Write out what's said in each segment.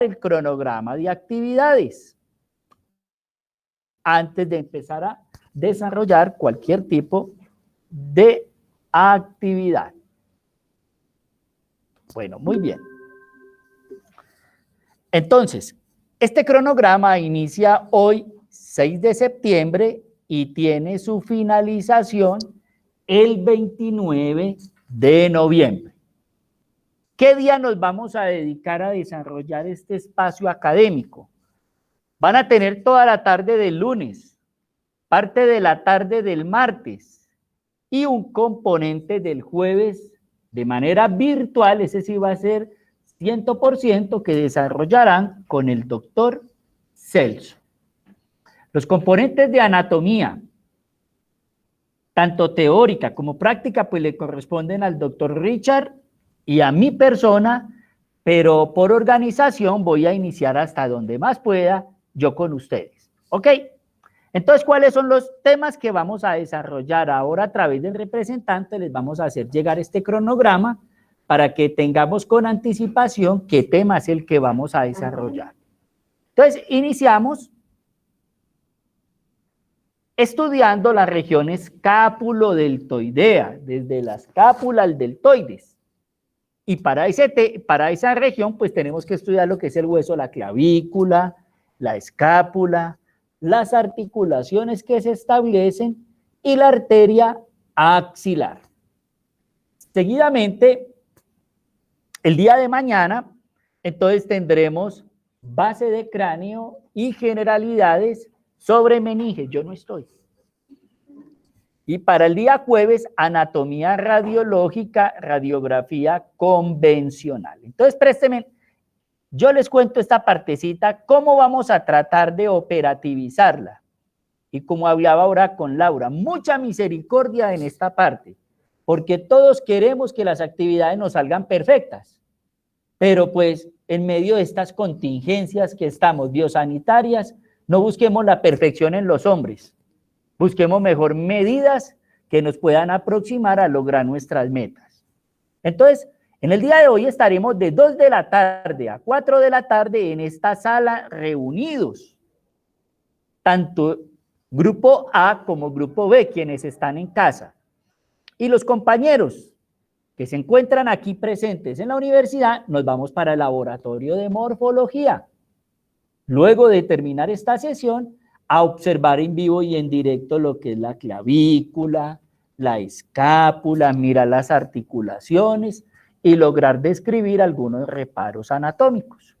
el cronograma de actividades antes de empezar a desarrollar cualquier tipo de actividad. Bueno, muy bien. Entonces, este cronograma inicia hoy, 6 de septiembre, y tiene su finalización el 29 de noviembre. ¿Qué día nos vamos a dedicar a desarrollar este espacio académico? Van a tener toda la tarde del lunes, parte de la tarde del martes y un componente del jueves de manera virtual. Ese sí va a ser 100% que desarrollarán con el doctor Celso. Los componentes de anatomía, tanto teórica como práctica, pues le corresponden al doctor Richard y a mi persona, pero por organización voy a iniciar hasta donde más pueda yo con ustedes. ¿Ok? Entonces, ¿cuáles son los temas que vamos a desarrollar? Ahora a través del representante les vamos a hacer llegar este cronograma para que tengamos con anticipación qué tema es el que vamos a desarrollar. Entonces, iniciamos estudiando la región escápulo-deltoidea, desde la escápula al deltoides. Y para esa región, pues tenemos que estudiar lo que es el hueso, la clavícula, la escápula, las articulaciones que se establecen y la arteria axilar. Seguidamente, el día de mañana, entonces tendremos base de cráneo y generalidades sobre meninges. Yo no estoy. Y para el día jueves, anatomía radiológica, radiografía convencional. Entonces, présteme, yo les cuento esta partecita, cómo vamos a tratar de operativizarla. Y como hablaba ahora con Laura, mucha misericordia en esta parte, porque todos queremos que las actividades nos salgan perfectas. Pero pues, en medio de estas contingencias que estamos biosanitarias, no busquemos la perfección en los hombres. Busquemos mejor medidas que nos puedan aproximar a lograr nuestras metas. Entonces, en el día de hoy estaremos de 2 de la tarde a 4 de la tarde en esta sala reunidos. Tanto grupo A como grupo B, quienes están en casa. Y los compañeros que se encuentran aquí presentes en la universidad, nos vamos para el laboratorio de morfología. Luego de terminar esta sesión, a observar en vivo y en directo lo que es la clavícula, la escápula, mirar las articulaciones y lograr describir algunos reparos anatómicos.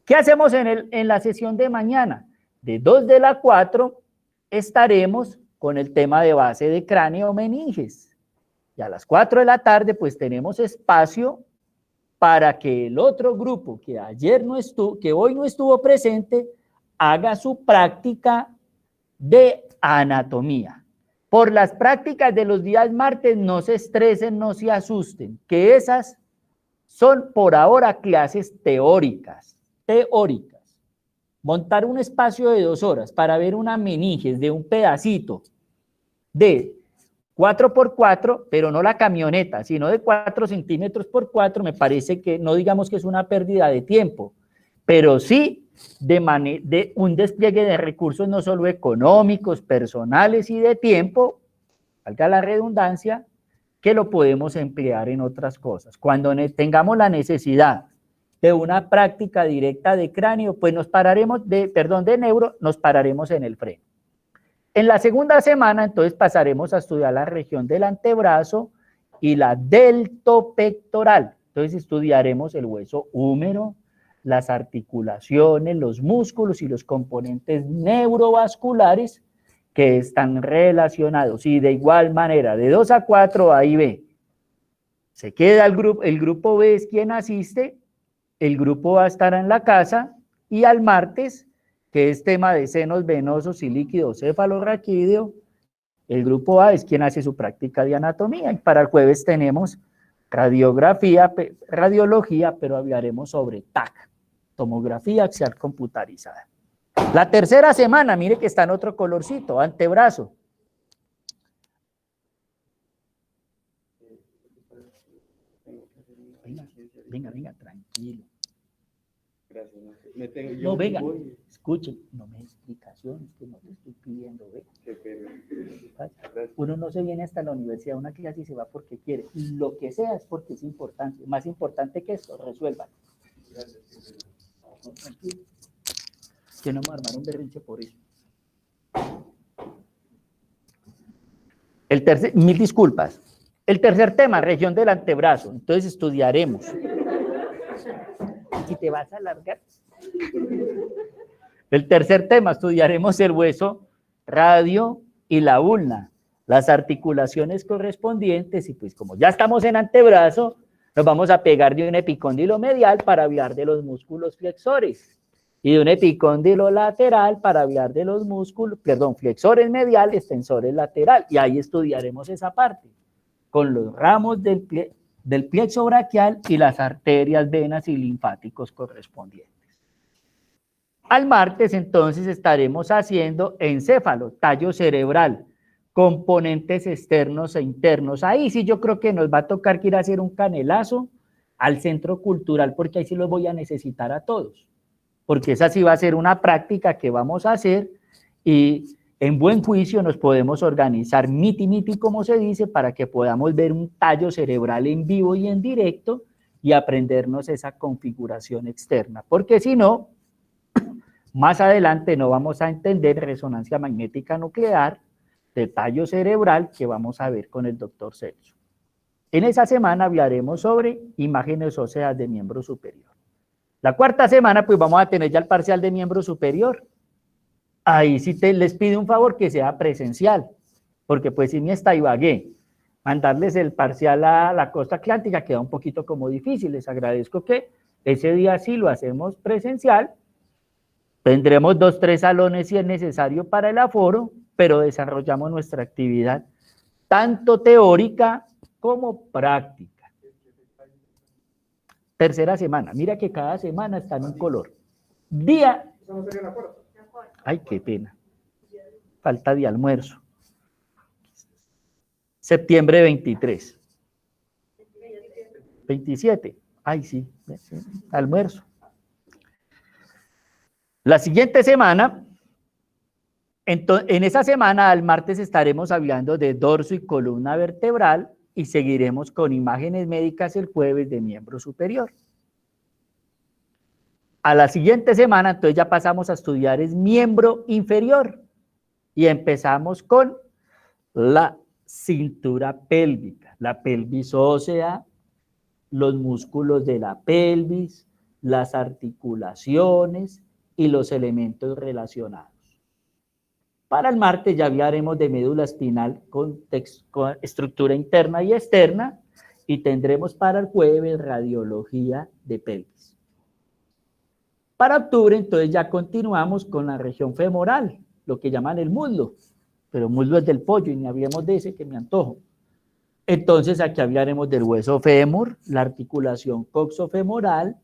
¿Qué hacemos en la sesión de mañana? De 2 de la 4 estaremos con el tema de base de cráneo o meninges. Y a las 4 de la tarde pues tenemos espacio para que el otro grupo que hoy no estuvo presente, haga su práctica de anatomía. Por las prácticas de los días martes, no se estresen, no se asusten, que esas son por ahora clases teóricas. Montar un espacio de 2 horas para ver una meninges de un pedacito de 4x4, pero no la camioneta, sino de 4 centímetros por 4, me parece que no digamos que es una pérdida de tiempo, pero sí de un despliegue de recursos no solo económicos, personales y de tiempo, valga la redundancia, que lo podemos emplear en otras cosas. Cuando tengamos la necesidad de una práctica directa de cráneo, pues nos pararemos, de neuro, nos pararemos en el freno. En la segunda semana, entonces, pasaremos a estudiar la región del antebrazo y la deltopectoral. Entonces, estudiaremos el hueso húmero, las articulaciones, los músculos y los componentes neurovasculares que están relacionados. Y de igual manera, de 2 a 4, ahí ve. Se queda el grupo B es quien asiste, el grupo A va a estar en la casa y al martes, que es tema de senos venosos y líquido cefalorraquídeo, el grupo A es quien hace su práctica de anatomía. Y para el jueves tenemos radiología, pero hablaremos sobre TAC, tomografía axial computarizada. La tercera semana, mire que está en otro colorcito, antebrazo. Venga, tranquilo. Gracias, no sé. Me tengo, No, venga, escuchen, no me explicaciones, que no te estoy pidiendo, ve. Qué pena. Uno no se viene hasta la universidad a una clase y se va porque quiere. Lo que sea es porque es importante. Más importante que esto, resuelvan. Gracias. No, tranquilo. Que no me armaron berrinche por eso. Mil disculpas. El tercer tema, región del antebrazo. Entonces estudiaremos. Si te vas a alargar. El tercer tema, estudiaremos el hueso radio y la ulna, las articulaciones correspondientes, y pues como ya estamos en antebrazo, nos vamos a pegar de un epicóndilo medial para hablar de los músculos flexores, y de un epicóndilo lateral para hablar de los músculos, flexores medial, extensores lateral, y ahí estudiaremos esa parte, con los ramos del plexo braquial y las arterias, venas y linfáticos correspondientes. Al martes, entonces, estaremos haciendo encéfalo, tallo cerebral, componentes externos e internos. Ahí sí yo creo que nos va a tocar que ir a hacer un canelazo al centro cultural, porque ahí sí los voy a necesitar a todos. Porque esa sí va a ser una práctica que vamos a hacer y en buen juicio nos podemos organizar miti, como se dice, para que podamos ver un tallo cerebral en vivo y en directo y aprendernos esa configuración externa. Porque si no, más adelante no vamos a entender resonancia magnética nuclear de tallo cerebral que vamos a ver con el doctor Celso. En esa semana hablaremos sobre imágenes óseas de miembro superior. La cuarta semana pues vamos a tener ya el parcial de miembro superior. Ahí sí les pido un favor que sea presencial, porque pues si me está Ibagué, mandarles el parcial a la costa atlántica queda un poquito como difícil. Les agradezco que ese día sí lo hacemos presencial. Tendremos 2 o 3 salones si es necesario para el aforo, pero desarrollamos nuestra actividad tanto teórica como práctica. Tercera semana, mira que cada semana está en un color. Día. Ay, qué pena. Falta de almuerzo. Septiembre 23. 27. Ay, sí, almuerzo. La siguiente semana, en esa semana, al martes estaremos hablando de dorso y columna vertebral y seguiremos con imágenes médicas el jueves de miembro superior. A la siguiente semana, entonces ya pasamos a estudiar el miembro inferior y empezamos con la cintura pélvica, la pelvis ósea, los músculos de la pelvis, las articulaciones y los elementos relacionados. Para el martes ya hablaremos de médula espinal con estructura interna y externa y tendremos para el jueves radiología de pelvis. Para octubre entonces ya continuamos con la región femoral, lo que llaman el muslo, pero muslo es del pollo y ni hablemos de ese que me antojo. Entonces aquí hablaremos del hueso fémur, la articulación coxofemoral,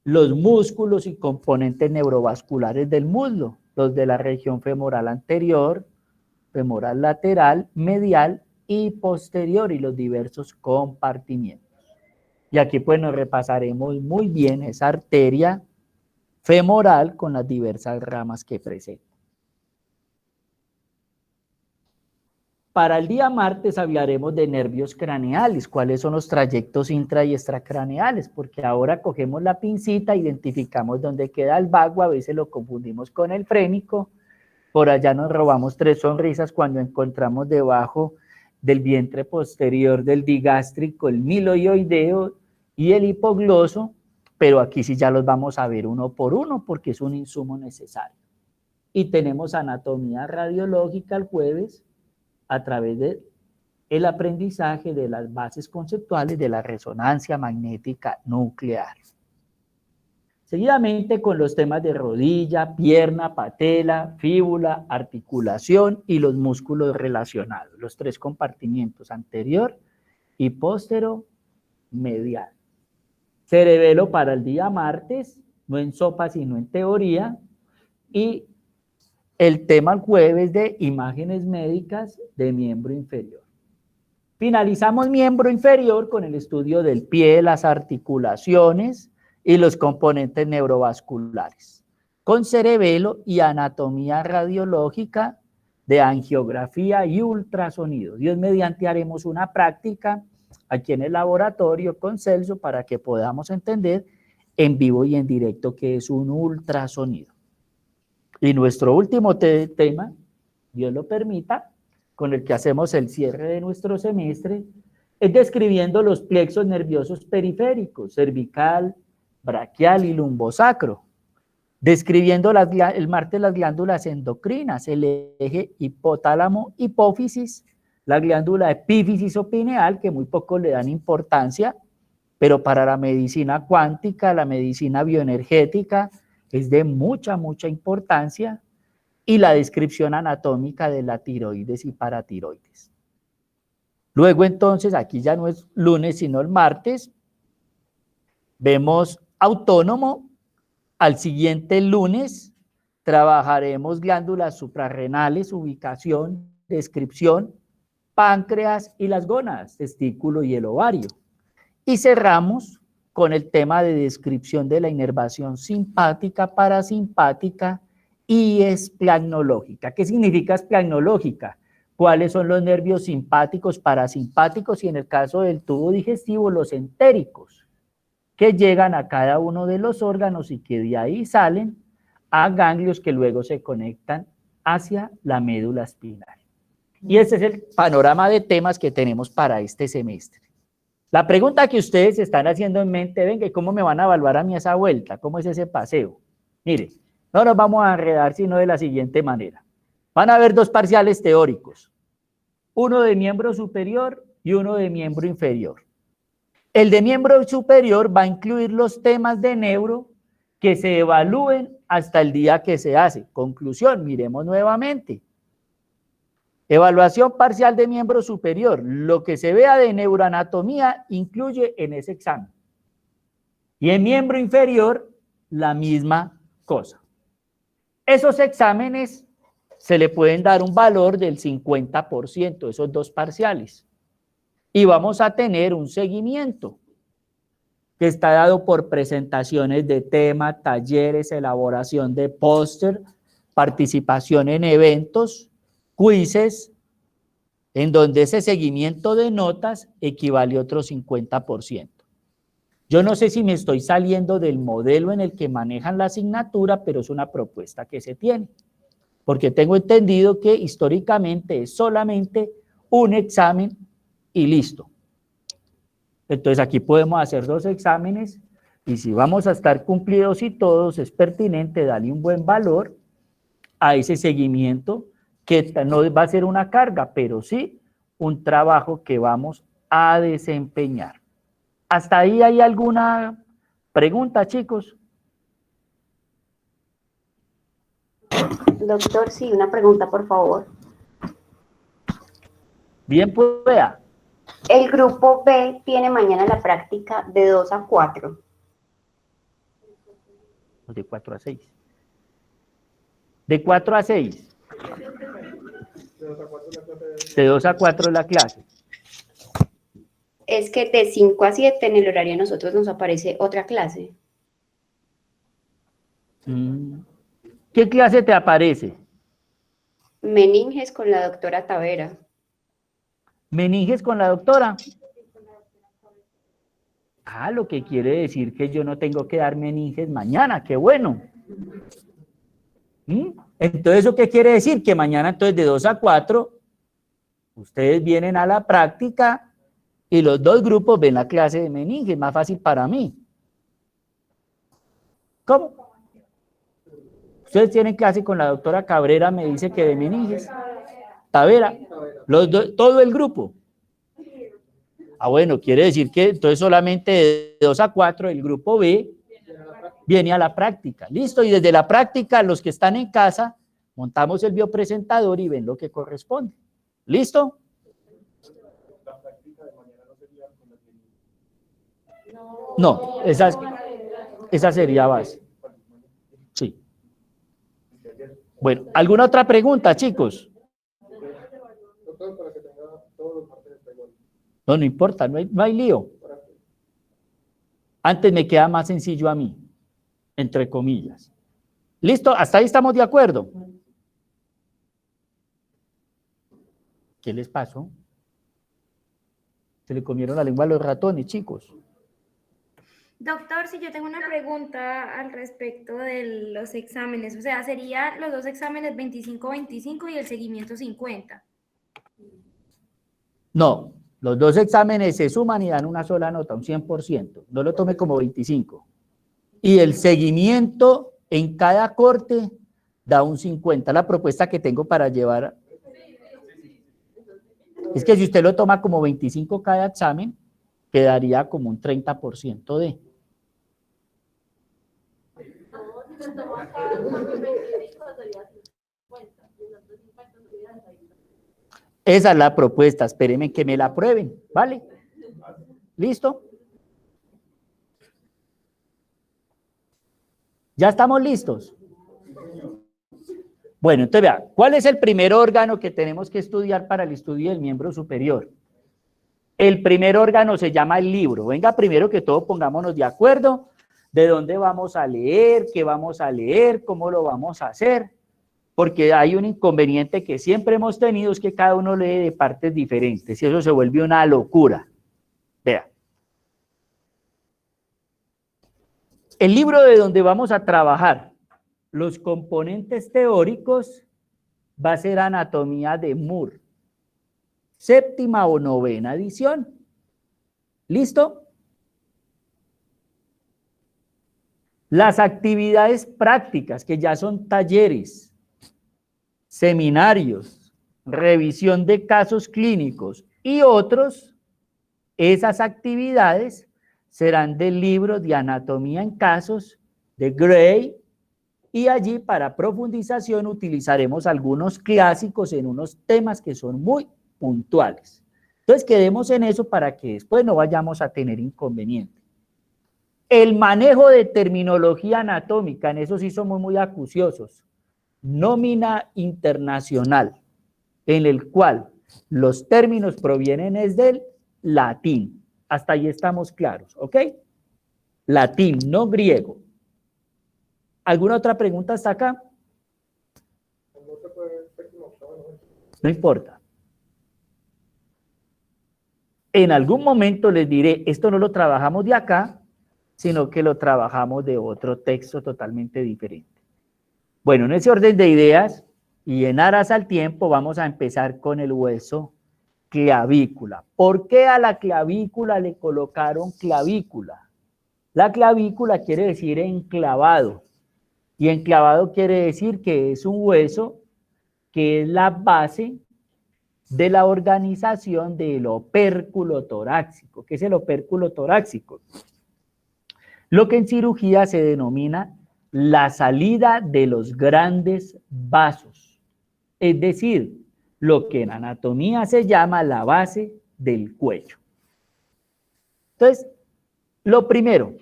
los músculos y componentes neurovasculares del muslo, los de la región femoral anterior, femoral lateral, medial y posterior y los diversos compartimientos. Y aquí pues nos repasaremos muy bien esa arteria femoral con las diversas ramas que presenta. Para el día martes hablaremos de nervios craneales, cuáles son los trayectos intra y extracraneales, porque ahora cogemos la pincita, identificamos dónde queda el vago, a veces lo confundimos con el frénico, por allá nos robamos 3 sonrisas cuando encontramos debajo del vientre posterior del digástrico el miloioideo y el hipogloso, pero aquí sí ya los vamos a ver uno por uno porque es un insumo necesario. Y tenemos anatomía radiológica el jueves, a través del aprendizaje de las bases conceptuales de la resonancia magnética nuclear. Seguidamente con los temas de rodilla, pierna, patela, fíbula, articulación y los músculos relacionados, los 3 compartimientos anterior y postero medial. Cerebelo para el día martes, no en sopa sino en teoría, y el tema el jueves de imágenes médicas de miembro inferior. Finalizamos miembro inferior con el estudio del pie, las articulaciones y los componentes neurovasculares, con cerebelo y anatomía radiológica de angiografía y ultrasonido. Dios mediante haremos una práctica aquí en el laboratorio con Celso para que podamos entender en vivo y en directo qué es un ultrasonido. Y nuestro último tema, Dios lo permita, con el que hacemos el cierre de nuestro semestre, es describiendo los plexos nerviosos periféricos, cervical, braquial y lumbosacro, describiendo el martes las glándulas endocrinas, el eje hipotálamo-hipófisis, la glándula epífisis o pineal, que muy pocos le dan importancia, pero para la medicina cuántica, la medicina bioenergética, es de mucha importancia, y la descripción anatómica de la tiroides y paratiroides. Luego entonces, aquí ya no es lunes sino el martes, vemos autónomo. Al siguiente lunes trabajaremos glándulas suprarrenales, ubicación, descripción, páncreas y las gónadas, testículo y el ovario. Y cerramos con el tema de descripción de la inervación simpática, parasimpática y esplanológica. ¿Qué significa esplanológica? ¿Cuáles son los nervios simpáticos, parasimpáticos y en el caso del tubo digestivo los entéricos, que llegan a cada uno de los órganos y que de ahí salen a ganglios que luego se conectan hacia la médula espinal? Y ese es el panorama de temas que tenemos para este semestre. La pregunta que ustedes están haciendo en mente, venga, ¿cómo me van a evaluar a mí esa vuelta? ¿Cómo es ese paseo? Mire, no nos vamos a enredar sino de la siguiente manera. Van a haber dos parciales teóricos, uno de miembro superior y uno de miembro inferior. El de miembro superior va a incluir los temas de neuro que se evalúen hasta el día que se hace. Conclusión, miremos nuevamente. Evaluación parcial de miembro superior. Lo que se vea de neuroanatomía incluye en ese examen. Y en miembro inferior, la misma cosa. Esos exámenes se le pueden dar un valor del 50%, esos dos parciales. Y vamos a tener un seguimiento que está dado por presentaciones de tema, talleres, elaboración de póster, participación en eventos, quizzes, en donde ese seguimiento de notas equivale a otro 50%. Yo no sé si me estoy saliendo del modelo en el que manejan la asignatura, pero es una propuesta que se tiene, porque tengo entendido que históricamente es solamente un examen y listo. Entonces aquí podemos hacer dos exámenes y si vamos a estar cumplidos y todos, es pertinente darle un buen valor a ese seguimiento que no va a ser una carga, pero sí un trabajo que vamos a desempeñar. ¿Hasta ahí hay alguna pregunta, chicos? Doctor, sí, una pregunta, por favor. Bien, pueda. El grupo B tiene mañana la práctica de 2 a 4. De 4 a 6. De 4 a 6. De 2 a 4 es la clase. Es que de 5 a 7 en el horario de nosotros nos aparece otra clase. ¿Qué clase te aparece? Meninges con la doctora Tavera. ¿Meninges con la doctora? Ah, lo que quiere decir que yo no tengo que dar meninges mañana, qué bueno. Entonces, ¿eso qué quiere decir? Que mañana entonces de 2 a 4, ustedes vienen a la práctica y los dos grupos ven la clase de meninges, más fácil para mí. ¿Cómo? Ustedes tienen clase con la doctora Cabrera, me dice que de meninges. Tavera, todo el grupo. Ah, bueno, quiere decir que entonces solamente de 2 a 4 el grupo B viene a la práctica. Listo, y desde la práctica los que están en casa montamos el biopresentador y ven lo que corresponde. ¿Listo? No, esa sería base. Sí. Bueno, ¿alguna otra pregunta, chicos? No, no importa, no hay lío. Antes me queda más sencillo a mí, entre comillas. ¿Listo? ¿Hasta ahí estamos de acuerdo? ¿Qué les pasó? Se le comieron la lengua a los ratones, chicos. Doctor, si yo tengo una pregunta al respecto de los exámenes, o sea, serían los dos exámenes 25-25 y el seguimiento 50. No, los dos exámenes se suman y dan una sola nota, un 100%. No lo tome como 25. Y el seguimiento en cada corte da un 50. La propuesta que tengo para llevar es que si usted lo toma como 25 cada examen, quedaría como un 30% de. Esa es la propuesta, espérenme que me la aprueben, ¿vale? ¿Listo? ¿Ya estamos listos? Bueno, entonces vea, ¿cuál es el primer órgano que tenemos que estudiar para el estudio del miembro superior? El primer órgano se llama el libro. Venga, primero que todo pongámonos de acuerdo de dónde vamos a leer, qué vamos a leer, cómo lo vamos a hacer, porque hay un inconveniente que siempre hemos tenido, es que cada uno lee de partes diferentes y eso se vuelve una locura. Vea. El libro de donde vamos a trabajar los componentes teóricos va a ser Anatomía de Moore, 7ª o 9ª edición. ¿Listo? Las actividades prácticas, que ya son talleres, seminarios, revisión de casos clínicos y otros, esas actividades serán del libro de Anatomía en Casos de Gray, y allí para profundización utilizaremos algunos clásicos en unos temas que son muy puntuales. Entonces quedemos en eso para que después no vayamos a tener inconveniente. El manejo de terminología anatómica, en eso sí somos muy acuciosos. Nómina internacional, en el cual los términos provienen es del latín. Hasta ahí estamos claros, ¿ok? Latín, no griego. ¿Alguna otra pregunta hasta acá? No importa. En algún momento les diré, esto no lo trabajamos de acá, sino que lo trabajamos de otro texto totalmente diferente. Bueno, en ese orden de ideas y en aras al tiempo vamos a empezar con el hueso clavícula. ¿Por qué a la clavícula le colocaron clavícula? La clavícula quiere decir enclavado y enclavado quiere decir que es un hueso que es la base de la organización del opérculo torácico. ¿Qué es el opérculo torácico? Lo que en cirugía se denomina la salida de los grandes vasos, es decir, lo que en anatomía se llama la base del cuello. Entonces, lo primero.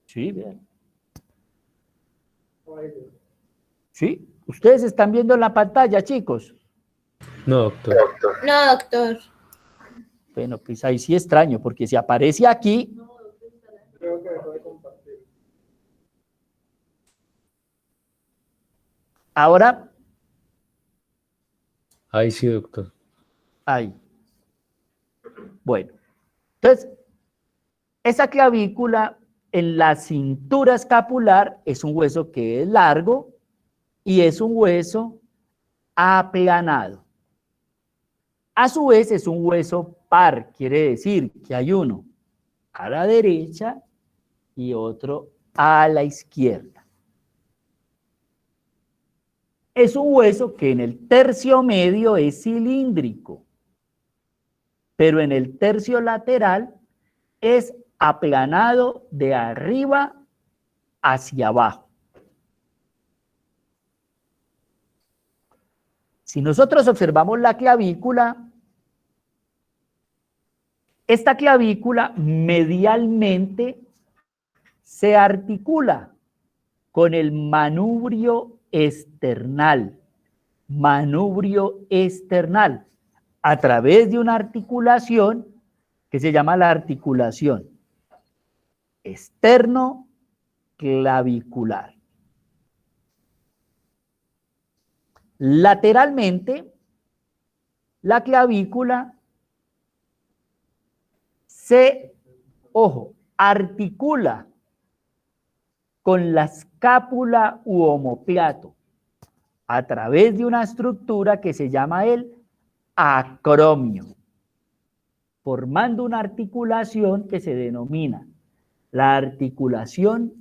Sí, bien. Sí, ustedes están viendo en la pantalla, chicos. No, doctor. No, doctor. Bueno, pues ahí sí extraño, porque si aparece aquí. Ahora. Ahí sí, doctor. Ahí. Bueno, entonces, esa clavícula en la cintura escapular es un hueso que es largo y es un hueso aplanado. A su vez es un hueso par, quiere decir que hay uno a la derecha y otro a la izquierda. Es un hueso que en el tercio medio es cilíndrico, pero en el tercio lateral es aplanado de arriba hacia abajo. Si nosotros observamos la clavícula, esta clavícula medialmente se articula con el manubrio esternal, a través de una articulación que se llama la articulación externo-clavicular. Lateralmente, la clavícula se, ojo, articula con la escápula u omóplato a través de una estructura que se llama el acromio, formando una articulación que se denomina la articulación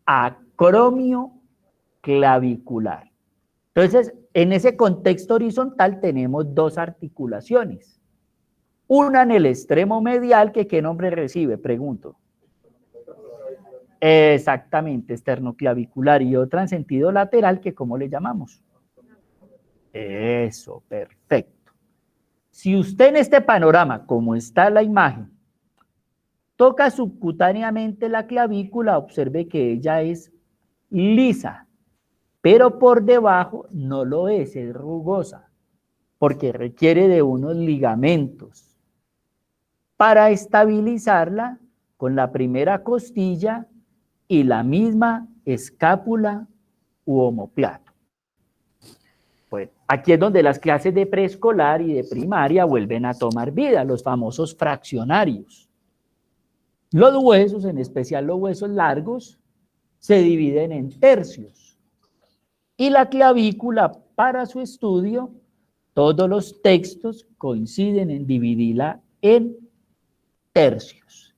acromio-clavicular. Entonces, en ese contexto horizontal tenemos dos articulaciones. Una en el extremo medial, que ¿qué nombre recibe? Pregunto. Exactamente, esternoclavicular, y otra en sentido lateral, que ¿cómo le llamamos? Eso, perfecto. Si usted en este panorama, como está la imagen, toca subcutáneamente la clavícula, observe que ella es lisa, pero por debajo no lo es rugosa, porque requiere de unos ligamentos para estabilizarla con la primera costilla y la misma escápula u omóplato. Pues aquí es donde las clases de preescolar y de primaria vuelven a tomar vida, los famosos fraccionarios. Los huesos, en especial los huesos largos, se dividen en tercios. Y la clavícula, para su estudio, todos los textos coinciden en dividirla en tercios.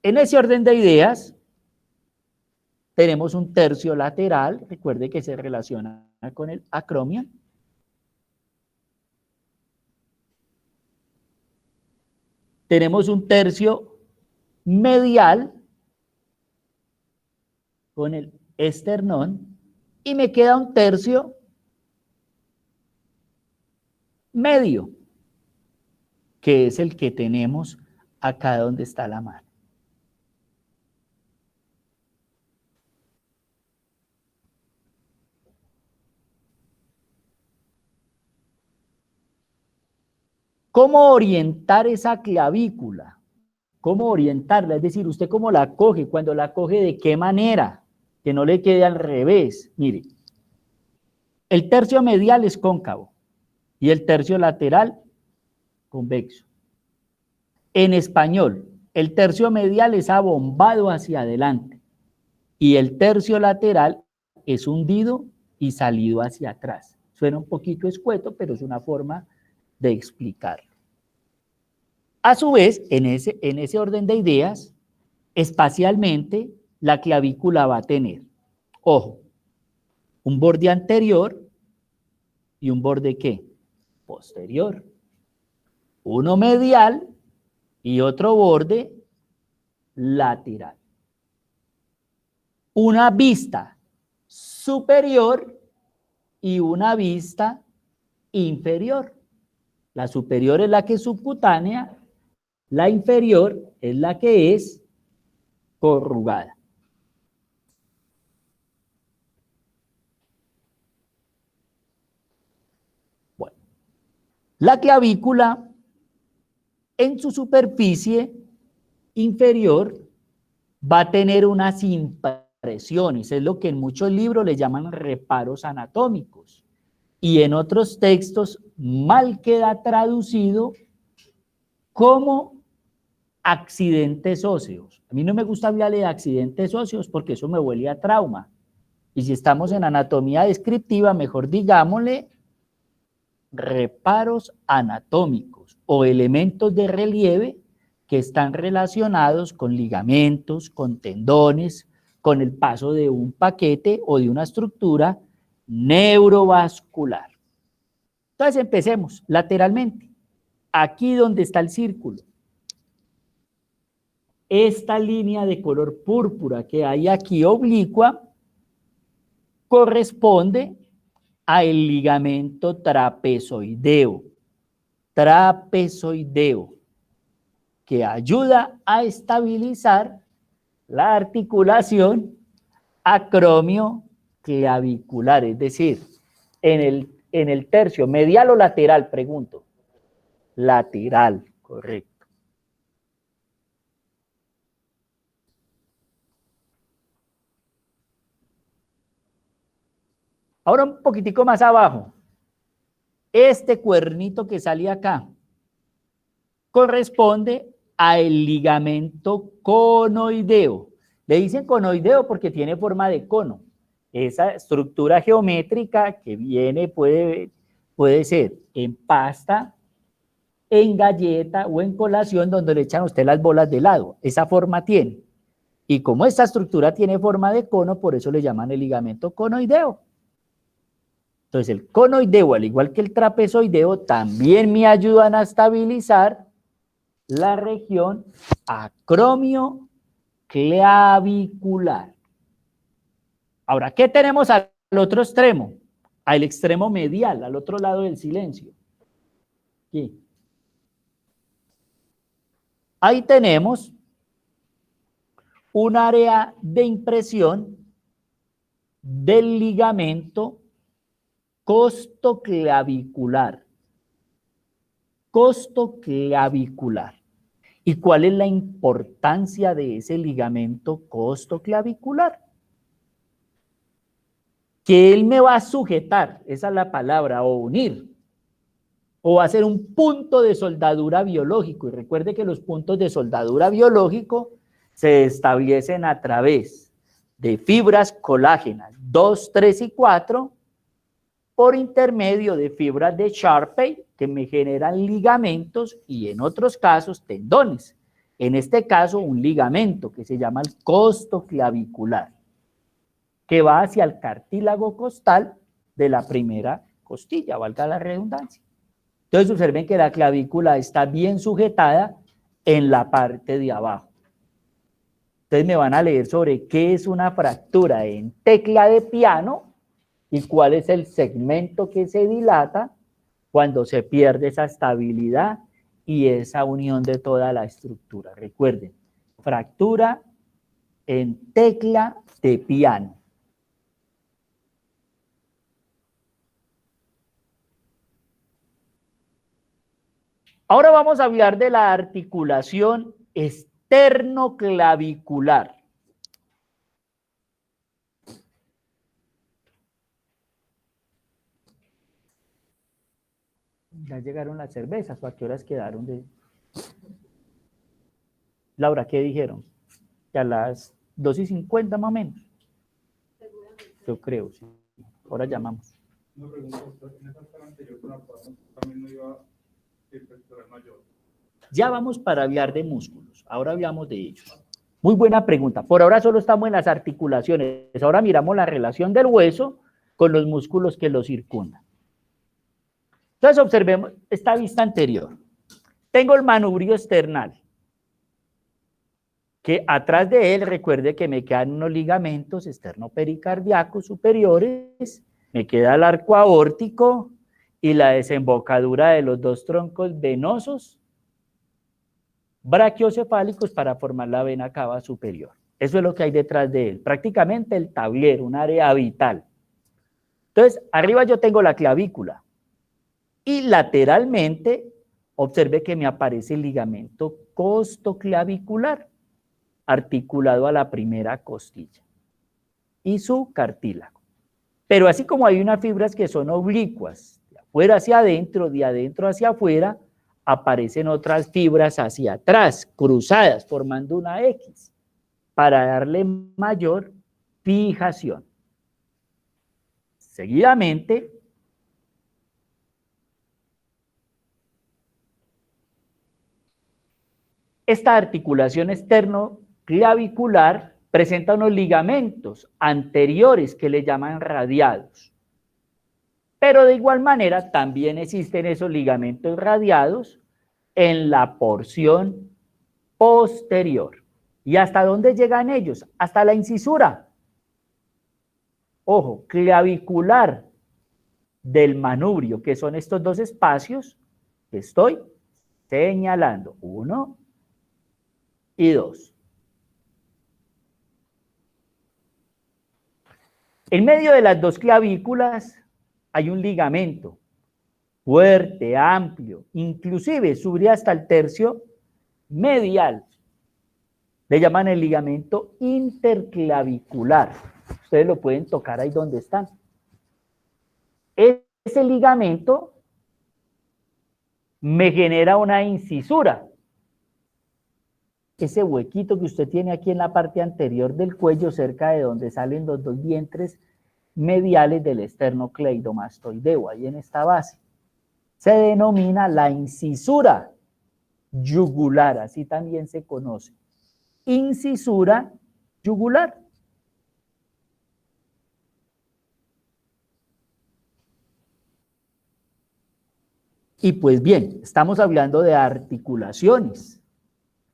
En ese orden de ideas, tenemos un tercio lateral, recuerde que se relaciona con el acromio. Tenemos un tercio medial con el esternón y me queda un tercio medio, que es el que tenemos acá donde está la mano. ¿Cómo orientar esa clavícula? ¿Cómo orientarla? Es decir, ¿usted cómo la coge? Cuando la coge, ¿de qué manera? Que no le quede al revés. Mire, el tercio medial es cóncavo y el tercio lateral convexo. En español, el tercio medial es abombado hacia adelante y el tercio lateral es hundido y salido hacia atrás. Suena un poquito escueto, pero es una forma de explicarlo. A su vez, en ese orden de ideas, espacialmente, la clavícula va a tener, ojo, un borde anterior y un borde ¿qué? Posterior. Uno medial y otro borde lateral. Una vista superior y una vista inferior. La superior es la que es subcutánea, la inferior es la que es corrugada. Bueno, la clavícula en su superficie inferior va a tener unas impresiones, es lo que en muchos libros le llaman reparos anatómicos, y en otros textos mal queda traducido como accidentes óseos. A mí no me gusta hablarle de accidentes óseos porque eso me huele a trauma. Y si estamos en anatomía descriptiva, mejor digámosle reparos anatómicos o elementos de relieve que están relacionados con ligamentos, con tendones, con el paso de un paquete o de una estructura neurovascular. Entonces empecemos lateralmente. Aquí donde está el círculo. Esta línea de color púrpura que hay aquí oblicua corresponde al ligamento trapezoideo. Trapezoideo, que ayuda a estabilizar la articulación acromio-clavicular, es decir, en el tercio medial o lateral, pregunto. Lateral, correcto. Ahora un poquitico más abajo. Este cuernito que sale acá corresponde al ligamento conoideo. Le dicen conoideo porque tiene forma de cono. Esa estructura geométrica que viene puede ser en pasta, en galleta o en colación donde le echan a usted las bolas de helado. Esa forma tiene. Y como esta estructura tiene forma de cono, por eso le llaman el ligamento conoideo. Entonces el conoideo, al igual que el trapezoideo, también me ayudan a estabilizar la región acromioclavicular. Ahora, ¿qué tenemos al otro extremo? Al extremo medial, al otro lado del silencio. Aquí. Ahí tenemos un área de impresión del ligamento costoclavicular. Costoclavicular. ¿Y cuál es la importancia de ese ligamento costoclavicular? Que él me va a sujetar, esa es la palabra, o unir, o va a ser un punto de soldadura biológico. Y recuerde que los puntos de soldadura biológico se establecen a través de fibras colágenas 2, 3 y 4 por intermedio de fibras de Sharpey que me generan ligamentos y en otros casos tendones. En este caso un ligamento que se llama el costoclavicular, que va hacia el cartílago costal de la primera costilla, valga la redundancia. Entonces observen que la clavícula está bien sujetada en la parte de abajo. Entonces me van a leer sobre qué es una fractura en tecla de piano y cuál es el segmento que se dilata cuando se pierde esa estabilidad y esa unión de toda la estructura. Recuerden, fractura en tecla de piano. Ahora vamos a hablar de la articulación esternoclavicular. Ya llegaron las cervezas, ¿o a qué horas quedaron de...? Laura, ¿qué dijeron? Que a las 2:50 más o menos. Yo creo, sí. Ahora llamamos. Una pregunta, doctor, en esa sala anterior con la cual también no iba el pectoral mayor. Ya vamos para hablar de músculos, ahora hablamos de ellos. Muy buena pregunta. Por ahora solo estamos en las articulaciones. Ahora miramos la relación del hueso con los músculos que lo circundan. Entonces observemos esta vista anterior. Tengo el manubrio esternal, que atrás de él, recuerde que me quedan unos ligamentos esternopericardiacos superiores, me queda el arco aórtico y la desembocadura de los dos troncos venosos brachiocefálicos para formar la vena cava superior. Eso es lo que hay detrás de él, prácticamente el tablero, un área vital. Entonces, arriba yo tengo la clavícula y lateralmente, observe que me aparece el ligamento costoclavicular, articulado a la primera costilla y su cartílago. Pero así como hay unas fibras que son oblicuas, de afuera hacia adentro, de adentro hacia afuera, aparecen otras fibras hacia atrás, cruzadas, formando una X, para darle mayor fijación. Seguidamente, esta articulación externoclavicular presenta unos ligamentos anteriores que le llaman radiados. Pero de igual manera también existen esos ligamentos radiados en la porción posterior. ¿Y hasta dónde llegan ellos? Hasta la incisura. Ojo, clavicular del manubrio, que son estos dos espacios que estoy señalando. 1 y 2. En medio de las dos clavículas hay un ligamento fuerte, amplio, inclusive sube hasta el tercio medial. Le llaman el ligamento interclavicular. Ustedes lo pueden tocar ahí donde están. ese ligamento me genera una incisura. Ese huequito que usted tiene aquí en la parte anterior del cuello, cerca de donde salen los dos vientres mediales del esternocleidomastoideo, ahí en esta base, se denomina la incisura yugular, así también se conoce. Incisura yugular. Y pues bien, estamos hablando de articulaciones.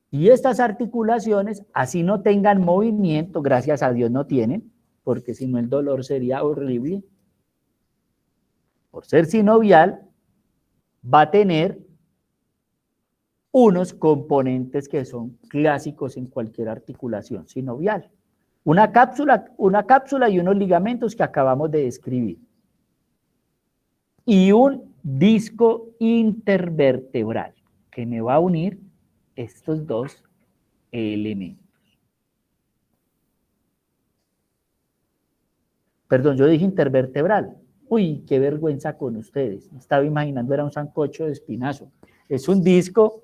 Y estas articulaciones, así no tengan movimiento, gracias a Dios no tienen, porque si no el dolor sería horrible. Por ser sinovial, va a tener unos componentes que son clásicos en cualquier articulación sinovial. Una cápsula y unos ligamentos que acabamos de describir. Y un disco intervertebral que me va a unir estos dos elementos. Perdón, yo dije intervertebral. Uy, qué vergüenza con ustedes. Me estaba imaginando, era un sancocho de espinazo. Es un disco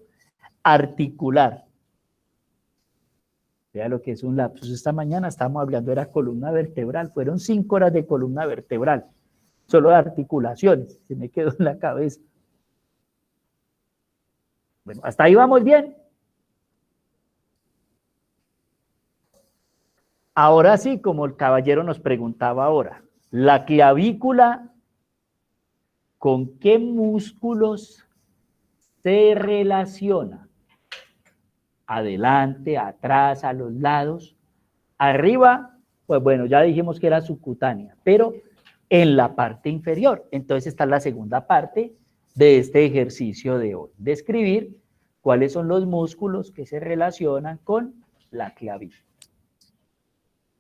articular. Vea lo que es un lapsus. Esta mañana estábamos hablando de la columna vertebral. Fueron 5 horas de columna vertebral. Solo de articulaciones. Se me quedó en la cabeza. Bueno, hasta ahí vamos bien. Ahora sí, como el caballero nos preguntaba ahora, la clavícula, ¿con qué músculos se relaciona? Adelante, atrás, a los lados. Arriba, pues bueno, ya dijimos que era subcutánea, pero en la parte inferior. Entonces está la segunda parte de este ejercicio de hoy. Describir cuáles son los músculos que se relacionan con la clavícula.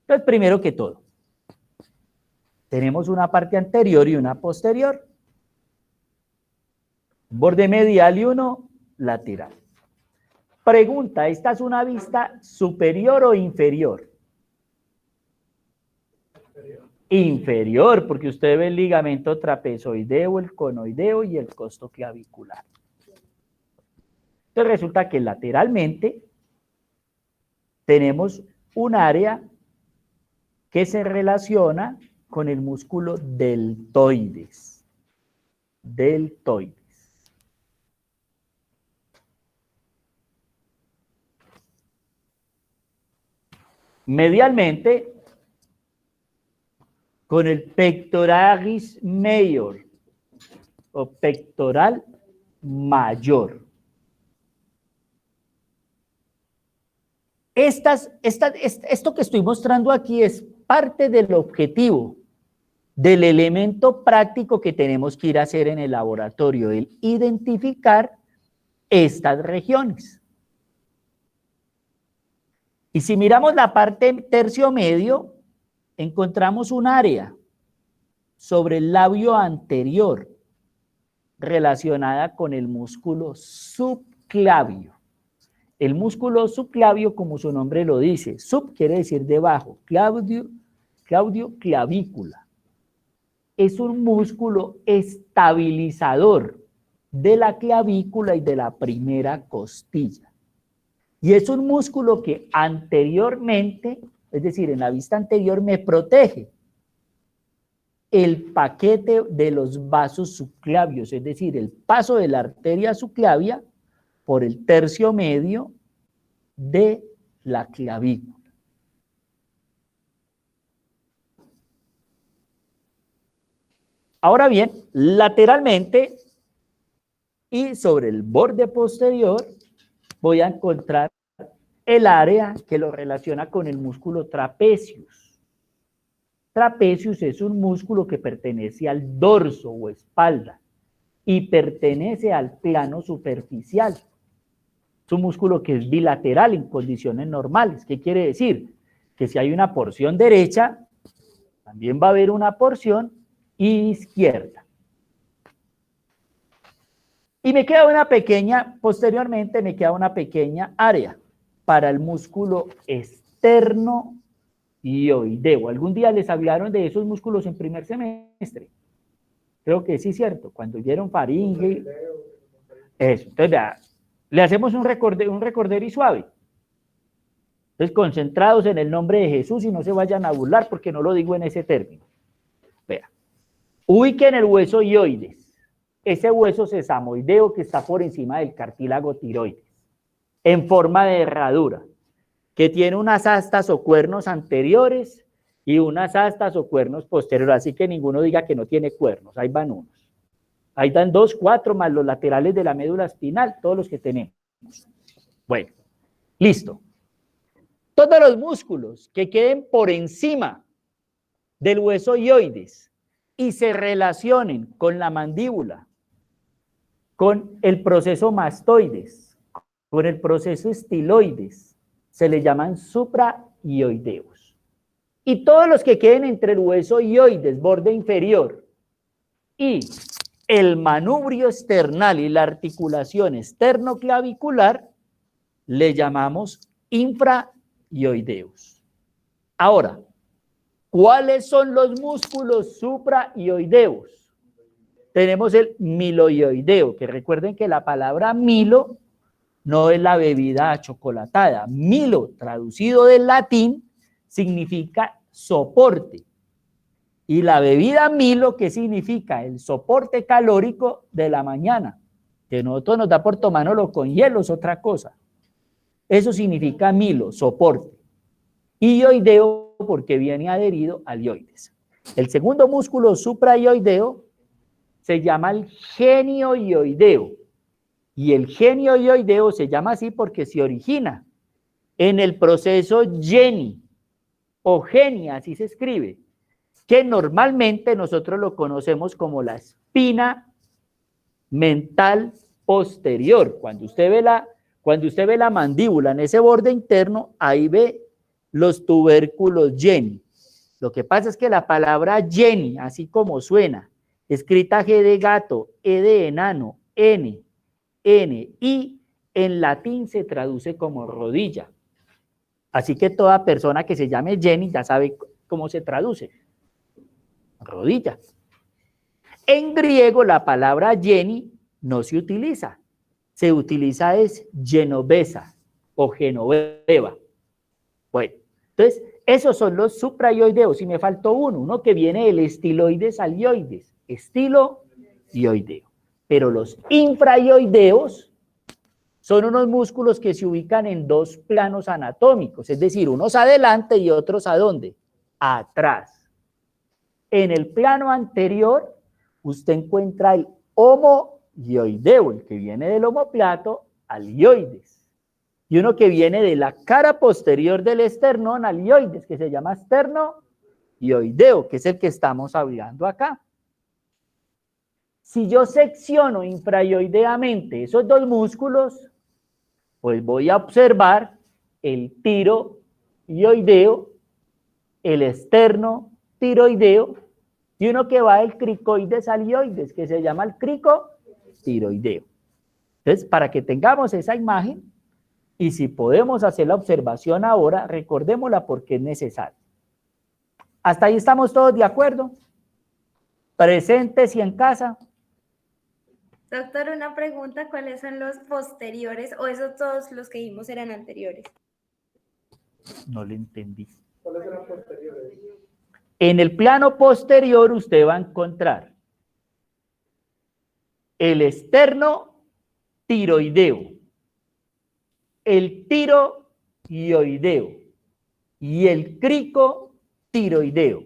Entonces, primero que todo, tenemos una parte anterior y una posterior. Borde medial y uno lateral. Pregunta, ¿esta es una vista superior o inferior? Inferior, porque usted ve el ligamento trapezoideo, el conoideo y el costoclavicular. Entonces resulta que lateralmente tenemos un área que se relaciona con el músculo deltoides. Deltoides. Medialmente, con el pectoralis major o pectoral mayor. Esto que estoy mostrando aquí es parte del objetivo, del elemento práctico que tenemos que ir a hacer en el laboratorio, el identificar estas regiones. Y si miramos la parte tercio medio, encontramos un área sobre el labio anterior relacionada con el músculo subclavio. El músculo subclavio, como su nombre lo dice, sub quiere decir debajo, clavícula. Es un músculo estabilizador de la clavícula y de la primera costilla. Y es un músculo que anteriormente, es decir, en la vista anterior, me protege el paquete de los vasos subclavios, es decir, el paso de la arteria subclavia por el tercio medio de la clavícula. Ahora bien, lateralmente y sobre el borde posterior voy a encontrar el área que lo relaciona con el músculo trapezius. Trapezius es un músculo que pertenece al dorso o espalda y pertenece al plano superficial. Es un músculo que es bilateral en condiciones normales. ¿Qué quiere decir? Que si hay una porción derecha, también va a haber una porción izquierda. Y me queda una pequeña, posteriormente me queda una pequeña área para el músculo esternoioideo. Algún día les hablaron de esos músculos en primer semestre. Creo que sí, cierto. Cuando vieron faringe, eso. Entonces, vea, le hacemos un recorder y suave. Entonces, concentrados en el nombre de Jesús y no se vayan a burlar porque no lo digo en ese término. Vea, ubiquen el hueso hioides. Ese hueso sesamoideo que está por encima del cartílago tiroides, en forma de herradura, que tiene unas astas o cuernos anteriores y unas astas o cuernos posteriores, así que ninguno diga que no tiene cuernos, ahí van unos. Ahí dan 2, 4 más los laterales de la médula espinal, todos los que tenemos. Bueno, listo. Todos los músculos que queden por encima del hueso hioides y se relacionen con la mandíbula, con el proceso mastoides, con el proceso estiloides, se le llaman suprahioideos. Y todos los que queden entre el hueso hioides, borde inferior, y el manubrio esternal y la articulación esternoclavicular, le llamamos infrahioideos. Ahora, ¿cuáles son los músculos suprahioideos? Tenemos el milohioideo, que recuerden que la palabra milo no es la bebida achocolatada. Milo, traducido del latín, significa soporte. Y la bebida Milo, ¿qué significa? El soporte calórico de la mañana. Que a nosotros nos da por tomárnoslo con hielo, es otra cosa. Eso significa Milo, soporte. Y hioideo porque viene adherido al hioides. El segundo músculo suprahioideo se llama el genioioideo. Y el genioioideo se llama así porque se origina en el proceso Jeni o genia, así se escribe, que normalmente nosotros lo conocemos como la espina mental posterior. Cuando usted ve la mandíbula en ese borde interno, ahí ve los tubérculos Jeni. Lo que pasa es que la palabra Jeni, así como suena, escrita G de gato, E de enano, N, I, en latín se traduce como rodilla. Así que toda persona que se llame Jenny ya sabe cómo se traduce. Rodilla. En griego la palabra Jenny no se utiliza. Se utiliza es genovesa o genoveva. Bueno, entonces esos son los suprahioideos. Y me faltó uno que viene del estiloides al hioides. Estilohioideo. Pero los infrahioideos son unos músculos que se ubican en dos planos anatómicos, es decir, unos adelante y otros ¿a dónde? Atrás. En el plano anterior, usted encuentra el homohioideo, el que viene del omóplato al hioides, y uno que viene de la cara posterior del esternón al hioides, que se llama esternohioideo, que es el que estamos hablando acá. Si yo secciono infrahioideamente esos dos músculos, pues voy a observar el tirohioideo, el esternotiroideo y uno que va del cricoides al hioides, que se llama el cricotiroideo. Entonces, para que tengamos esa imagen y si podemos hacer la observación ahora, recordémosla porque es necesario. ¿Hasta ahí estamos todos de acuerdo? ¿Presentes y en casa? Doctor, una pregunta, ¿cuáles son los posteriores o esos todos los que dijimos eran anteriores? No le entendí. ¿Cuáles eran posteriores? En el plano posterior usted va a encontrar el esternotiroideo, el tirohioideo y el cricotiroideo.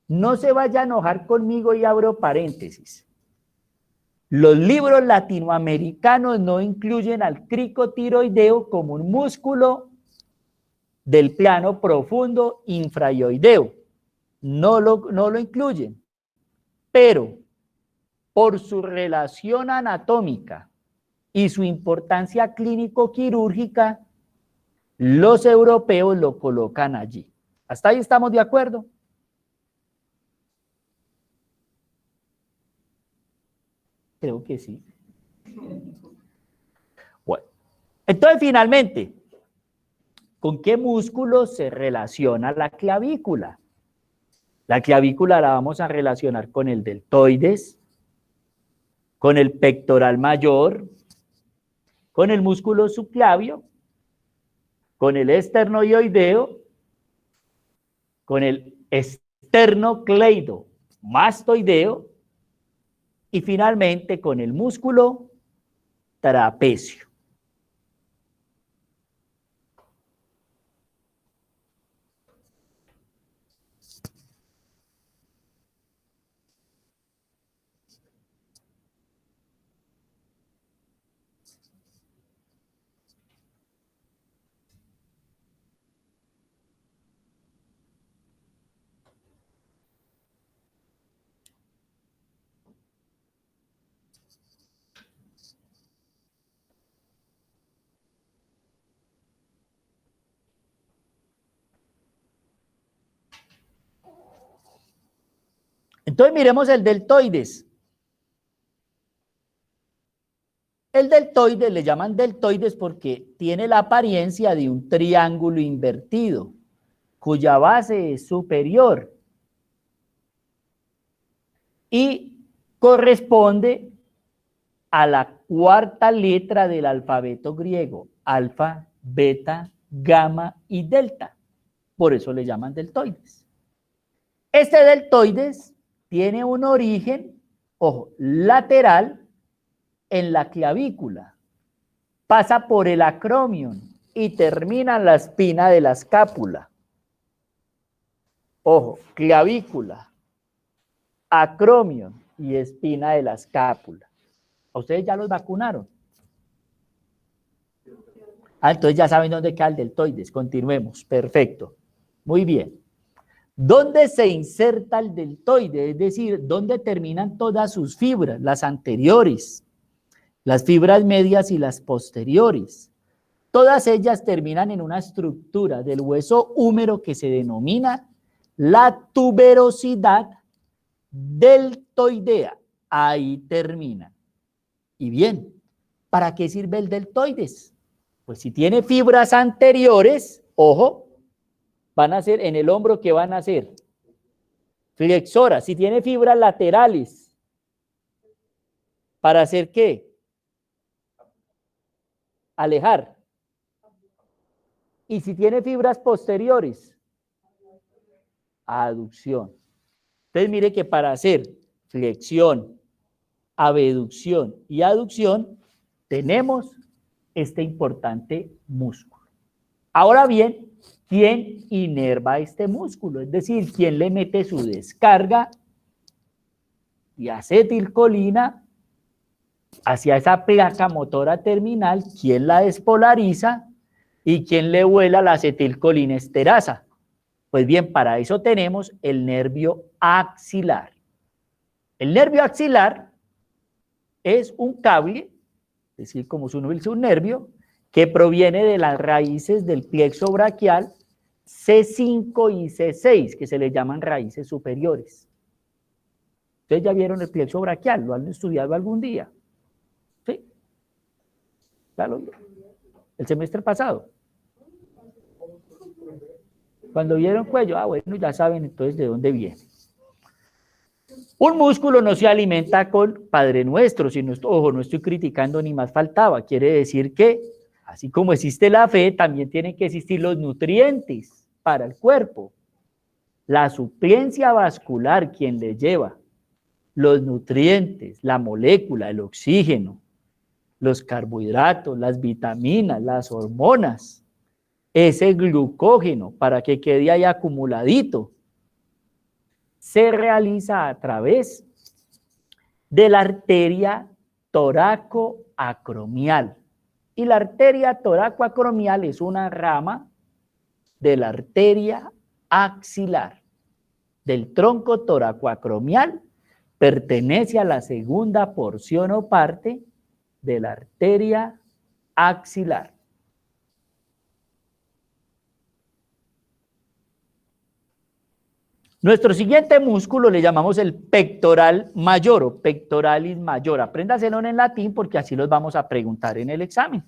No se vaya a enojar conmigo y abro paréntesis. Los libros latinoamericanos no incluyen al cricotiroideo como un músculo del plano profundo infrahioideo. No lo incluyen. Pero por su relación anatómica y su importancia clínico-quirúrgica, los europeos lo colocan allí. ¿Hasta ahí estamos de acuerdo? Creo que sí. Bueno, entonces finalmente, ¿con qué músculo se relaciona la clavícula? La clavícula la vamos a relacionar con el deltoides, con el pectoral mayor, con el músculo subclavio, con el esternoioideo, con el esternocleidomastoideo y finalmente con el músculo trapecio. Entonces miremos el deltoides. El deltoides le llaman deltoides porque tiene la apariencia de un triángulo invertido, cuya base es superior y corresponde a la cuarta letra del alfabeto griego, alfa, beta, gamma y delta. Por eso le llaman deltoides. Este deltoides tiene un origen, ojo, lateral en la clavícula, pasa por el acromion y termina en la espina de la escápula. Ojo, clavícula, acromion y espina de la escápula. ¿A ustedes ya los vacunaron? Entonces ya saben dónde queda el deltoides. Continuemos. Perfecto. Muy bien. ¿Dónde se inserta el deltoide? Es decir, ¿dónde terminan todas sus fibras? Las anteriores, las fibras medias y las posteriores. Todas ellas terminan en una estructura del hueso húmero que se denomina la tuberosidad deltoidea. Ahí termina. Y bien, ¿para qué sirve el deltoides? Pues si tiene fibras anteriores, ojo, van a ser en el hombro, ¿qué van a hacer? Flexoras. Si tiene fibras laterales, ¿para hacer qué? Alejar. Y si tiene fibras posteriores, aducción. Entonces mire que para hacer flexión, abducción y aducción tenemos este importante músculo. Ahora bien, ¿quién inerva este músculo? Es decir, ¿quién le mete su descarga de acetilcolina hacia esa placa motora terminal? ¿Quién la despolariza? ¿Y quién le vuela la acetilcolinesterasa? Pues bien, para eso tenemos el nervio axilar. El nervio axilar es un cable, es decir, como su nombre dice, un nervio, que proviene de las raíces del plexo braquial C5 y C6, que se le llaman raíces superiores. Ustedes ya vieron el plexo braquial, lo han estudiado algún día. ¿Sí? Claro, el semestre pasado. Cuando vieron cuello, bueno, ya saben entonces de dónde viene. Un músculo no se alimenta con Padre Nuestro, sino, ojo, no estoy criticando ni más faltaba, quiere decir que así como existe la fe, también tienen que existir los nutrientes para el cuerpo. La suplencia vascular, quien le lleva los nutrientes, la molécula, el oxígeno, los carbohidratos, las vitaminas, las hormonas, ese glucógeno para que quede ahí acumuladito, se realiza a través de la arteria toracoacromial. Y la arteria toracoacromial es una rama de la arteria axilar. Del tronco toracoacromial pertenece a la segunda porción o parte de la arteria axilar. Nuestro siguiente músculo le llamamos el pectoral mayor o pectoralis major. Apréndaselo en latín porque así los vamos a preguntar en el examen.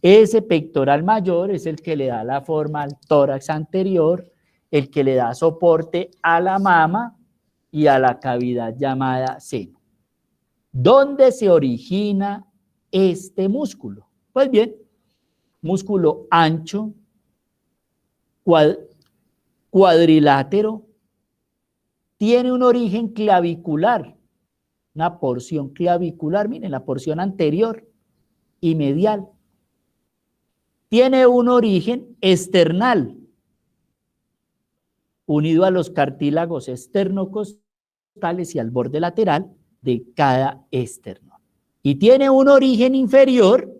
Ese pectoral mayor es el que le da la forma al tórax anterior, el que le da soporte a la mama y a la cavidad llamada seno. ¿Dónde se origina este músculo? Pues bien, músculo ancho, cuadrilátero, tiene un origen clavicular, una porción clavicular, miren, la porción anterior y medial. Tiene un origen external, unido a los cartílagos esternocostales y al borde lateral de cada esternón. Y tiene un origen inferior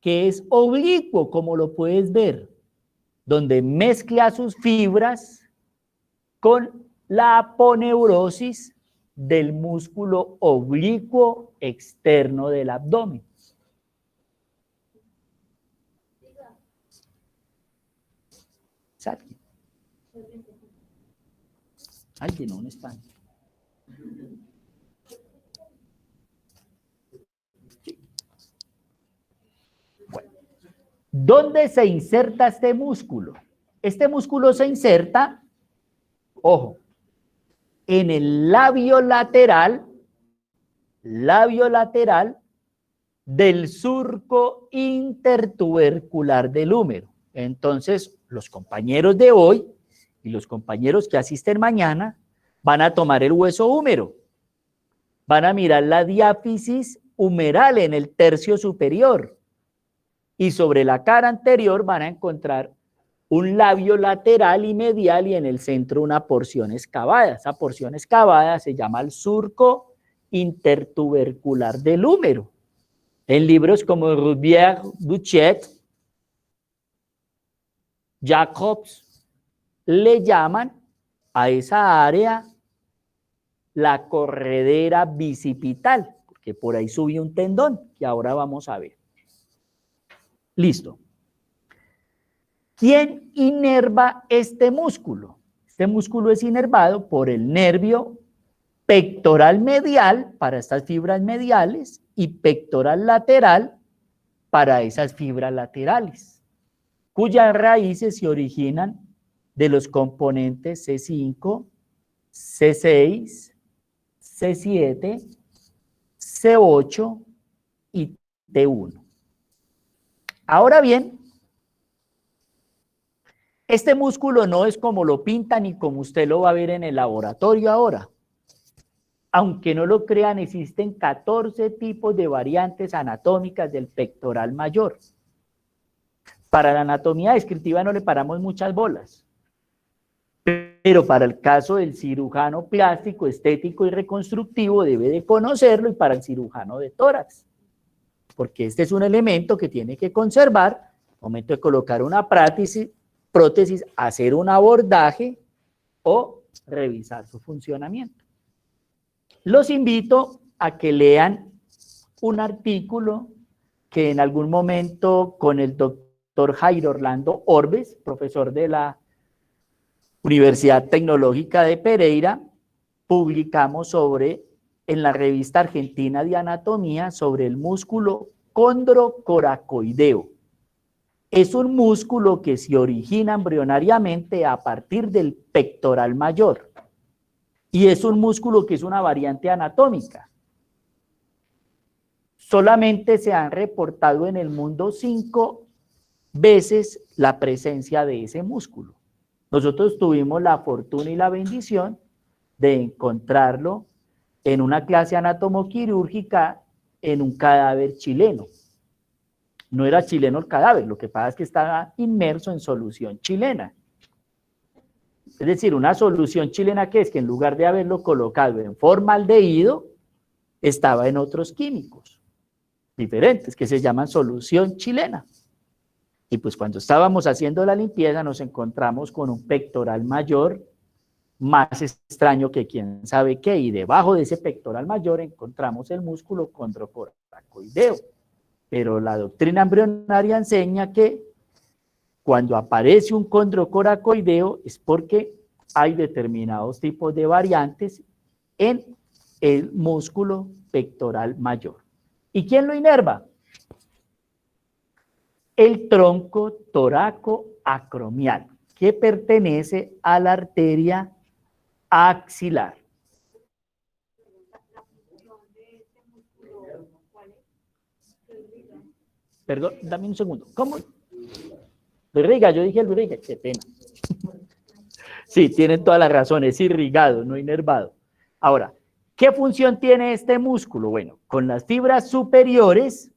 que es oblicuo, como lo puedes ver, donde mezcla sus fibras con la aponeurosis del músculo oblicuo externo del abdomen. Exacto. Ay, llenó un espacio. Bueno, ¿dónde se inserta este músculo? Este músculo se inserta, ojo, en el labio lateral del surco intertubercular del húmero. Entonces, los compañeros de hoy y los compañeros que asisten mañana van a tomar el hueso húmero, van a mirar la diáfisis humeral en el tercio superior y sobre la cara anterior van a encontrar un labio lateral y medial y en el centro una porción excavada. Esa porción excavada se llama el surco intertubercular del húmero. En libros como Rubier, Duchet, Jacobs, le llaman a esa área la corredera bicipital, porque por ahí subió un tendón que ahora vamos a ver. Listo. ¿Quién inerva este músculo? Este músculo es inervado por el nervio pectoral medial para estas fibras mediales y pectoral lateral para esas fibras laterales, cuyas raíces se originan de los componentes C5, C6, C7, C8 y T1. Ahora bien, este músculo no es como lo pintan ni como usted lo va a ver en el laboratorio ahora. Aunque no lo crean, existen 14 tipos de variantes anatómicas del pectoral mayor. Para la anatomía descriptiva no le paramos muchas bolas, pero para el caso del cirujano plástico, estético y reconstructivo debe de conocerlo, y para el cirujano de tórax, porque este es un elemento que tiene que conservar al momento de colocar una prótesis, hacer un abordaje o revisar su funcionamiento. Los invito a que lean un artículo que en algún momento con el doctor Jairo Orlando Orbes, profesor de la Universidad Tecnológica de Pereira, publicamos en la revista argentina de anatomía sobre el músculo condrocoracoideo. Es un músculo que se origina embrionariamente a partir del pectoral mayor y es un músculo que es una variante anatómica. Solamente se han reportado en el mundo 5 veces la presencia de ese músculo. Nosotros tuvimos la fortuna y la bendición de encontrarlo en una clase anatomoquirúrgica en un cadáver chileno. No era chileno el cadáver, lo que pasa es que estaba inmerso en solución chilena. Es decir, una solución chilena que es que en lugar de haberlo colocado en formaldehído, estaba en otros químicos diferentes que se llaman solución chilena. Y pues cuando estábamos haciendo la limpieza nos encontramos con un pectoral mayor más extraño que quién sabe qué, y debajo de ese pectoral mayor encontramos el músculo condrocoracoideo. Pero la doctrina embrionaria enseña que cuando aparece un condrocoracoideo es porque hay determinados tipos de variantes en el músculo pectoral mayor. ¿Y quién lo inerva? El tronco toracoacromial. que pertenece a la arteria axilar. Perdón, dame un segundo. ¿Cómo? Irriga, yo dije el irriga, qué pena. Sí, tienen toda la razón, es irrigado, no inervado. Ahora, ¿qué función tiene este músculo? Bueno, con las fibras superiores,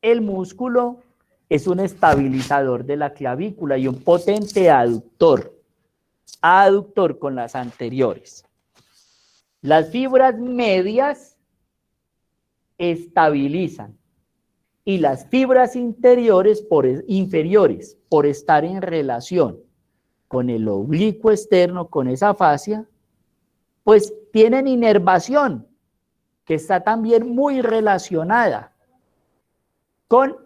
el músculo es un estabilizador de la clavícula y un potente aductor. Aductor con las anteriores. Las fibras medias estabilizan y las fibras inferiores por estar en relación con el oblicuo externo, con esa fascia, pues tienen inervación, que está también muy relacionada con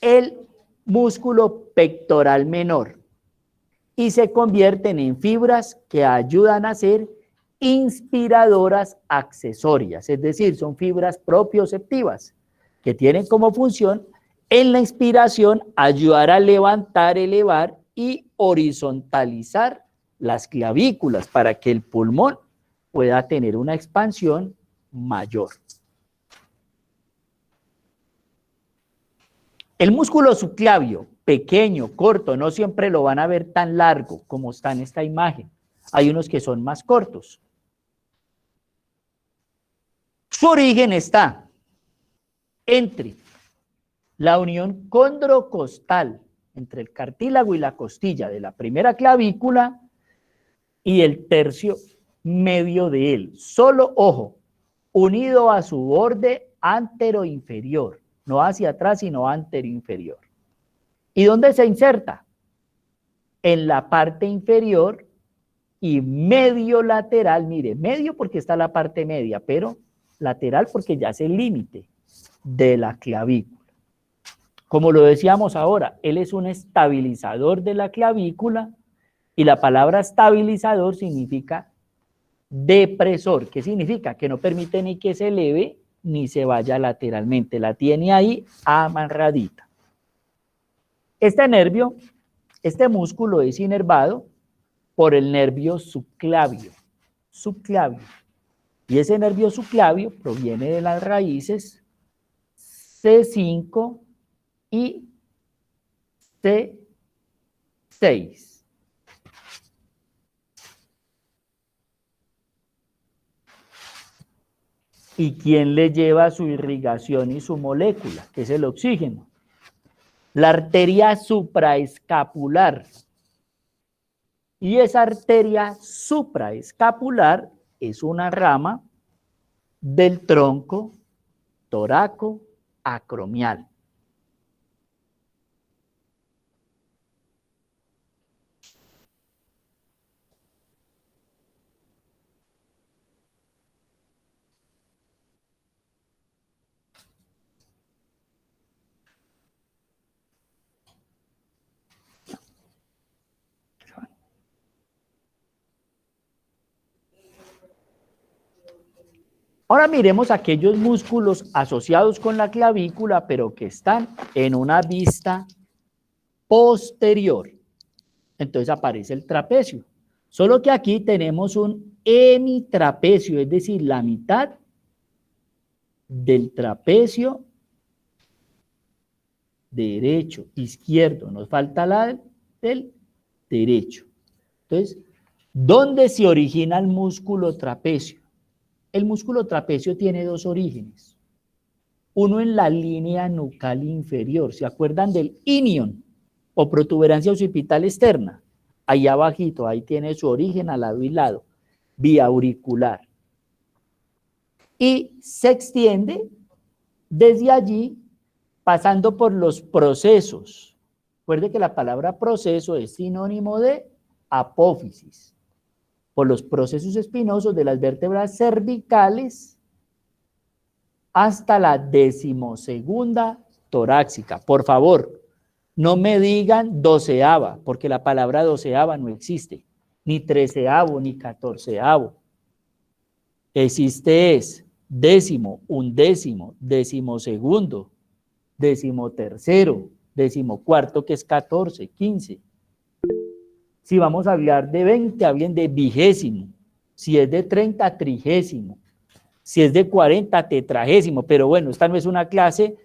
el músculo pectoral menor y se convierten en fibras que ayudan a ser inspiradoras accesorias, es decir, son fibras propioceptivas que tienen como función en la inspiración ayudar a levantar, elevar y horizontalizar las clavículas para que el pulmón pueda tener una expansión mayor. El músculo subclavio, pequeño, corto, no siempre lo van a ver tan largo como está en esta imagen. Hay unos que son más cortos. Su origen está entre la unión condrocostal, entre el cartílago y la costilla de la primera clavícula y el tercio medio de él. Solo, ojo, unido a su borde anteroinferior, no hacia atrás, sino anteroinferior. ¿Y dónde se inserta? En la parte inferior y medio lateral, mire, medio porque está la parte media, pero lateral porque ya es el límite de la clavícula. Como lo decíamos ahora, él es un estabilizador de la clavícula y la palabra estabilizador significa depresor. ¿Qué significa? Que no permite ni que se eleve ni se vaya lateralmente, la tiene ahí amarradita. Este nervio, este músculo es inervado por el nervio subclavio, y ese nervio subclavio proviene de las raíces C5 y C6. ¿Y quién le lleva su irrigación y su molécula, que es el oxígeno? La arteria supraescapular. Y esa arteria supraescapular es una rama del tronco toracoacromial. Ahora miremos aquellos músculos asociados con la clavícula, pero que están en una vista posterior. Entonces aparece el trapecio. Solo que aquí tenemos un hemitrapecio, es decir, la mitad del trapecio derecho, izquierdo. Nos falta la del derecho. Entonces, ¿dónde se origina el músculo trapecio? El músculo trapecio tiene dos orígenes. Uno en la línea nucal inferior. ¿Se acuerdan del inion o protuberancia occipital externa? Ahí abajito, ahí tiene su origen al lado y lado. Vía auricular. Y se extiende desde allí pasando por los procesos. Recuerde que la palabra proceso es sinónimo de apófisis. Por los procesos espinosos de las vértebras cervicales hasta la 12ª torácica. Por favor, no me digan 12ª, porque la palabra 12ª no existe, ni 13avo, ni 14avo. Existe es 10º, 11º, 12º, 13º, decimocuarto, que es 14, 15. Si vamos a hablar de 20, hablen de vigésimo. Si es de 30, trigésimo. Si es de 40, tetragésimo. Pero bueno, esta no es una clase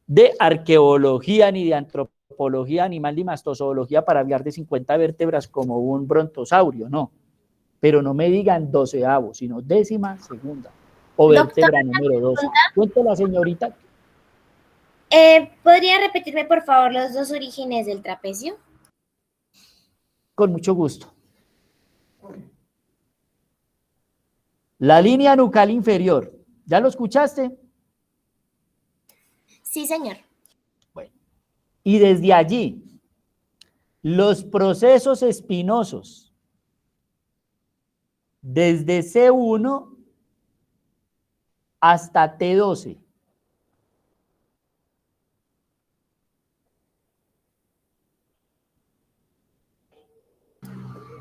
de arqueología ni de antropología animal ni mastozoología para hablar de 50 vértebras como un brontosaurio, no. Pero no me digan 12avo, sino 12ª o vértebra número 12. Cuéntela, señorita. ¿Podría repetirme, por favor, los dos orígenes del trapecio? Con mucho gusto. La línea nucal inferior, ¿ya lo escuchaste? Sí, señor. Bueno, y desde allí, los procesos espinosos, desde C1 hasta T12.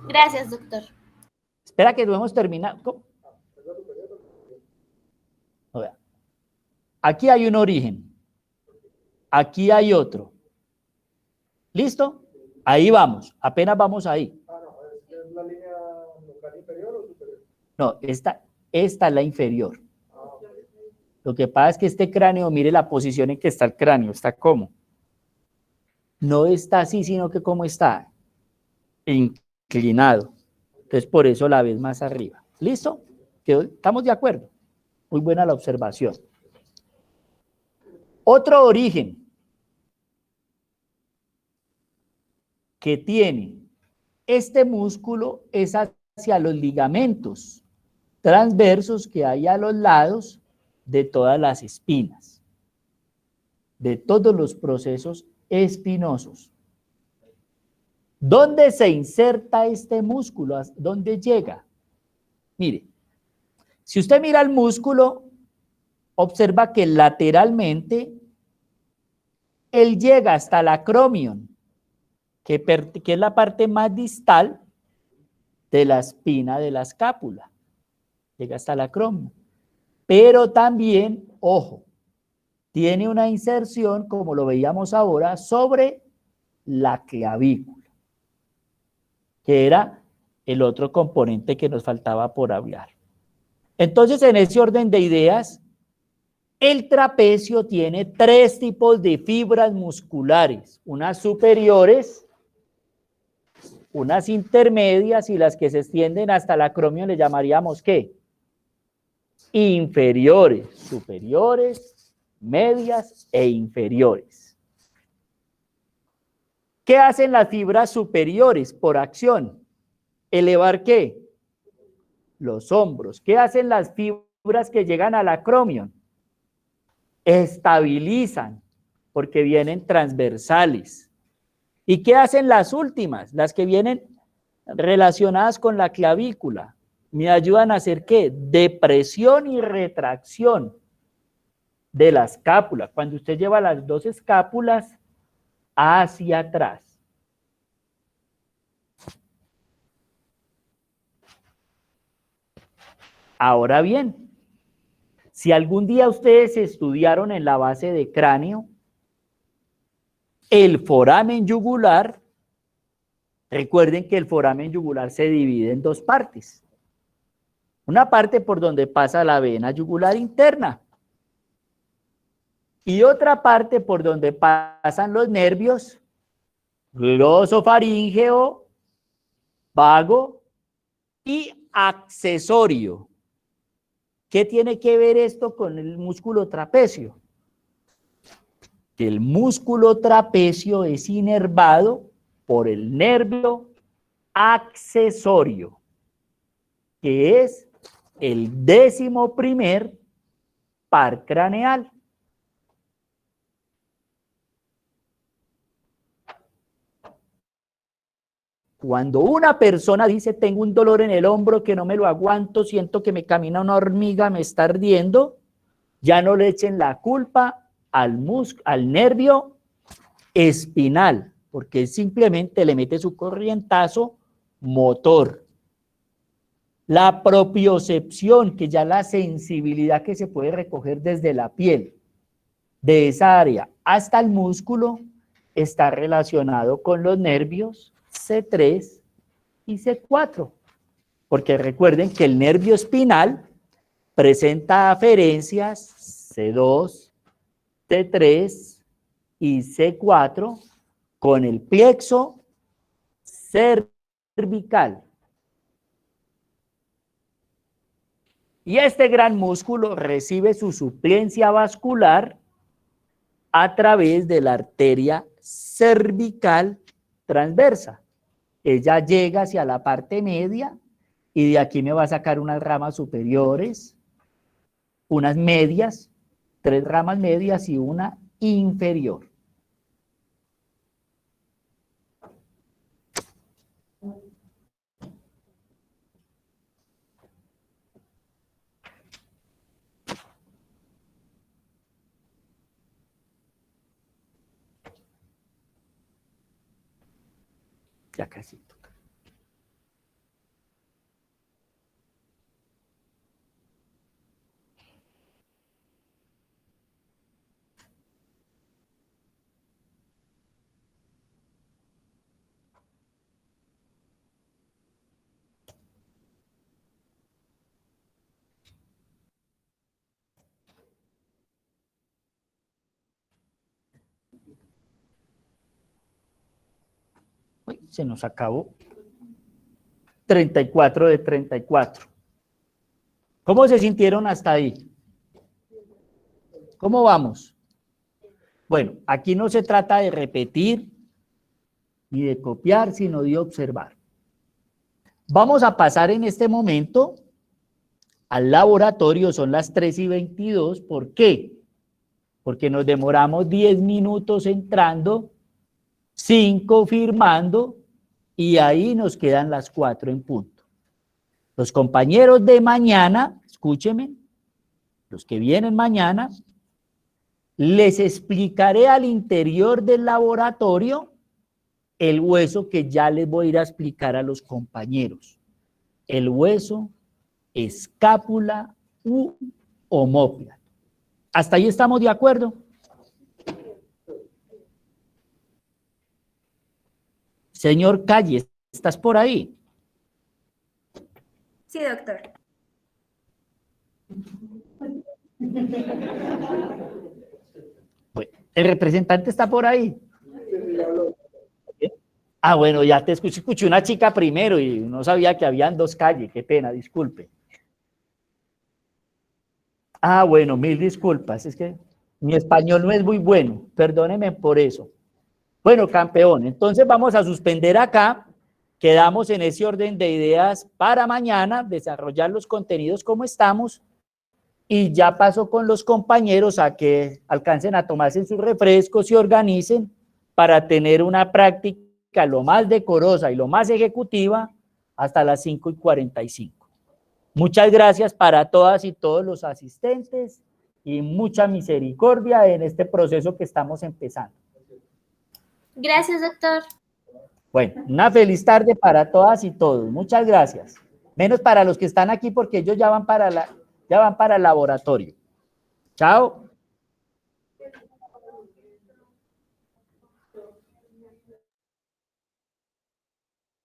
Gracias, doctor. Espera que no hemos terminado. ¿Cómo? A ver. Aquí hay un origen. Aquí hay otro. ¿Listo? Ahí vamos. Apenas vamos ahí. ¿Es la línea nucal inferior o superior? No, esta es la inferior. Lo que pasa es que este cráneo, mire la posición en que está el cráneo. ¿Está cómo? No está así, sino que cómo está. Inclinado. Entonces, por eso la ves más arriba. ¿Listo? ¿Estamos de acuerdo? Muy buena la observación. Otro origen que tiene este músculo es hacia los ligamentos transversos que hay a los lados de todas las espinas, de todos los procesos espinosos. ¿Dónde se inserta este músculo? ¿Dónde llega? Mire, si usted mira el músculo, observa que lateralmente él llega hasta el acromion, que es la parte más distal de la espina de la escápula. Llega hasta el acromion. Pero también, ojo, tiene una inserción, como lo veíamos ahora, sobre la clavícula, que era el otro componente que nos faltaba por hablar. Entonces, en ese orden de ideas, el trapecio tiene 3 tipos de fibras musculares, unas superiores, unas intermedias y las que se extienden hasta el acromion le llamaríamos ¿qué? Inferiores, superiores, medias e inferiores. ¿Qué hacen las fibras superiores por acción? ¿Elevar qué? Los hombros. ¿Qué hacen las fibras que llegan al acromion? Estabilizan, porque vienen transversales. ¿Y qué hacen las últimas? Las que vienen relacionadas con la clavícula. Me ayudan a hacer ¿qué? Depresión y retracción de la escápula. Cuando usted lleva las 2 escápulas hacia atrás. Ahora bien, si algún día ustedes estudiaron en la base de cráneo el foramen yugular, recuerden que el foramen yugular se divide en 2 partes. Una parte por donde pasa la vena yugular interna y otra parte por donde pasan los nervios glosofaríngeo, vago y accesorio. ¿Qué tiene que ver esto con el músculo trapecio? Que el músculo trapecio es inervado por el nervio accesorio, que es el 11º par craneal. Cuando una persona dice, tengo un dolor en el hombro que no me lo aguanto, siento que me camina una hormiga, me está ardiendo, ya no le echen la culpa al nervio espinal, porque simplemente le mete su corrientazo motor. La propiocepción, que ya la sensibilidad que se puede recoger desde la piel, de esa área hasta el músculo, está relacionado con los nervios C3 y C4. Porque recuerden que el nervio espinal presenta aferencias C2, C3 y C4 con el plexo cervical. Y este gran músculo recibe su suplencia vascular a través de la arteria cervical transversa. Ella llega hacia la parte media y de aquí me va a sacar unas ramas superiores, unas medias, 3 ramas medias y una inferior. Ya casi. Uy, se nos acabó. 34 de 34. ¿Cómo se sintieron hasta ahí? ¿Cómo vamos? Bueno, aquí no se trata de repetir ni de copiar, sino de observar. Vamos a pasar en este momento al laboratorio, son las 3:22. ¿Por qué? Porque nos demoramos 10 minutos entrando, 5 firmando, y ahí nos quedan las 4 en punto. Los compañeros de mañana, escúchenme, los que vienen mañana, les explicaré al interior del laboratorio el hueso que ya les voy a ir a explicar a los compañeros. El hueso escápula u omóplato. ¿Hasta ahí estamos de acuerdo? Señor Calle, ¿estás por ahí? Sí, doctor. Bueno, ¿el representante está por ahí? Ah, bueno, ya te escuché una chica primero y no sabía que habían 2 calles, qué pena, disculpe. Ah, bueno, mil disculpas, es que mi español no es muy bueno, perdóneme por eso. Bueno, campeón, entonces vamos a suspender acá, quedamos en ese orden de ideas para mañana, desarrollar los contenidos como estamos, y ya paso con los compañeros a que alcancen a tomarse sus refrescos y organicen para tener una práctica lo más decorosa y lo más ejecutiva hasta las 5:45. Muchas gracias para todas y todos los asistentes y mucha misericordia en este proceso que estamos empezando. Gracias, doctor. Bueno, una feliz tarde para todas y todos. Muchas gracias. Menos para los que están aquí porque ellos ya van para el laboratorio. Chao.